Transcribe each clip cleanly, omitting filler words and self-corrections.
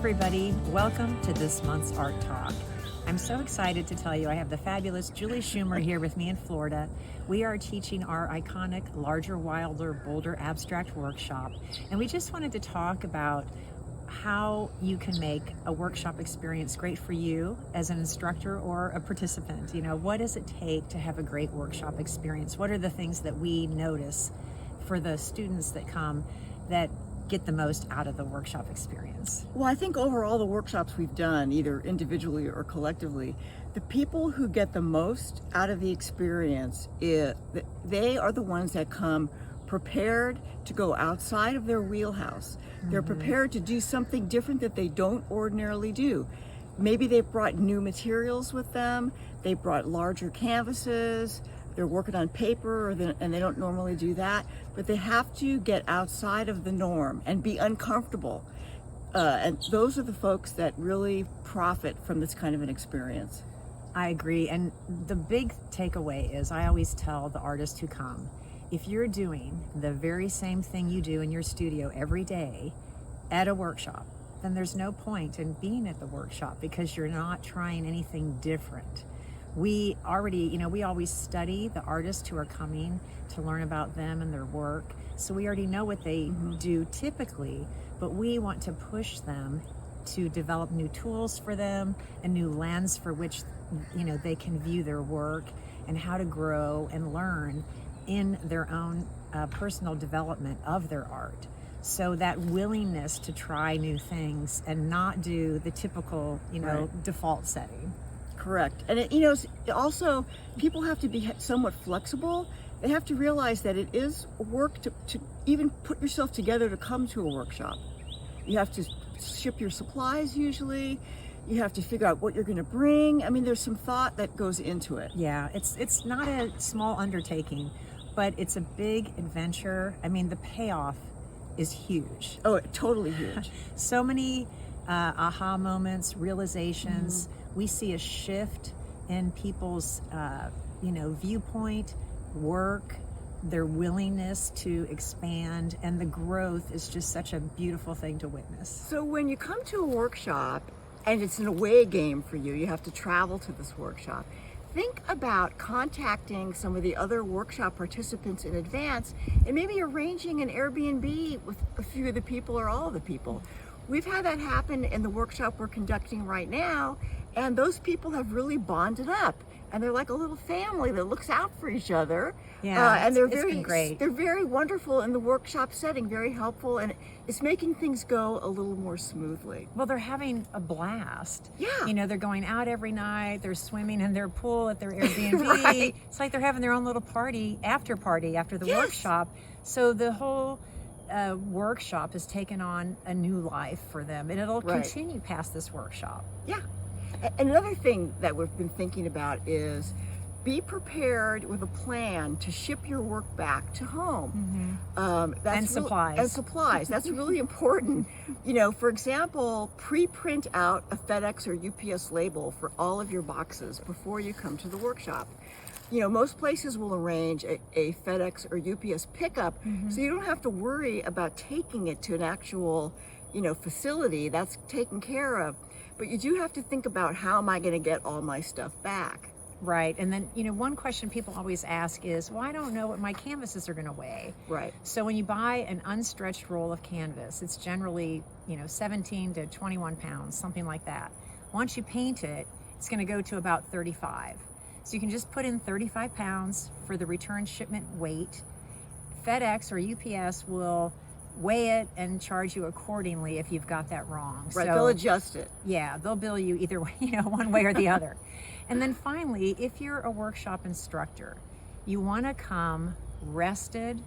everybody. Welcome to this month's Art Talk. I'm so excited to tell you I have the fabulous Julie Schumer here with me in Florida. We are teaching our iconic Larger, Wilder, Bolder abstract workshop, and we just wanted to talk about how you can make a workshop experience great for you as an instructor or a participant. You know, what does it take to have a great workshop experience? What are the things that we notice for the students that come that get the most out of the workshop experience? Well, I think overall the workshops we've done, either individually or collectively, the people who get the most out of the experience, they are the ones that come prepared to go outside of their wheelhouse. They're prepared to do something different that they don't ordinarily do. Maybe they brought new materials with them, they brought larger canvases, they're working on paper, and they don't normally do that, but they have to get outside of the norm and be uncomfortable. And those are the folks that really profit from this kind of an experience. I agree. And the big takeaway is I always tell the artists who come, if you're doing the very same thing you do in your studio every day at a workshop, then there's no point in being at the workshop because you're not trying anything different. We always study the artists who are coming to learn about them and their work. So we already know what they do typically, but we want to push them to develop new tools for them, a new lens for which, they can view their work and how to grow and learn in their own personal development of their art. So that willingness to try new things and not do the typical, default setting. Correct. And also people have to be somewhat flexible. They have to realize that it is work to even put yourself together to come to a workshop. You have to ship your supplies usually. You have to figure out what you're going to bring. I mean, there's some thought that goes into it. Yeah, it's not a small undertaking, but it's a big adventure. I mean, the payoff is huge. Oh, totally huge. So many aha moments, realizations. We see a shift in people's, viewpoint, work, their willingness to expand, and the growth is just such a beautiful thing to witness. So when you come to a workshop and it's an away game for you, you have to travel to this workshop. Think about contacting some of the other workshop participants in advance and maybe arranging an Airbnb with a few of the people or all of the people. We've had that happen in the workshop we're conducting right now, and those people have really bonded up, and they're like a little family that looks out for each other. Yeah, and it's been great. They're very wonderful in the workshop setting, very helpful, and it's making things go a little more smoothly. Well, they're having a blast. Yeah. They're going out every night, they're swimming in their pool at their Airbnb. Right. It's like they're having their own little party after the Yes. workshop. So the whole workshop has taken on a new life for them, and it'll continue past this workshop. Yeah. Another thing that we've been thinking about is be prepared with a plan to ship your work back to home. Supplies. And supplies. That's really important. For example, pre-print out a FedEx or UPS label for all of your boxes before you come to the workshop. Most places will arrange a FedEx or UPS pickup, so you don't have to worry about taking it to an actual, facility. That's taken care of. But you do have to think about, how am I going to get all my stuff back? Right. And then, one question people always ask is, well, I don't know what my canvases are going to weigh. Right. So when you buy an unstretched roll of canvas, it's generally, 17 to 21 pounds, something like that. Once you paint it, it's going to go to about 35. So you can just put in 35 pounds for the return shipment weight. FedEx or UPS will weigh it and charge you accordingly if you've got that wrong. Right, so, they'll adjust it. Yeah, they'll bill you either way, one way or the other. And then finally, if you're a workshop instructor, you want to come rested,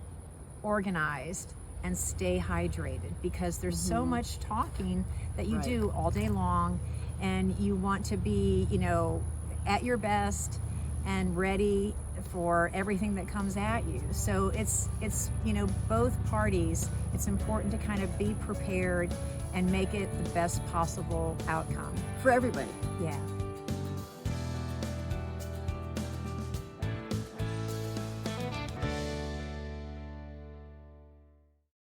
organized, and stay hydrated, because there's so much talking that you do all day long, and you want to be, at your best and ready for everything that comes at you. So it's both parties, it's important to kind of be prepared and make it the best possible outcome For everybody. Yeah.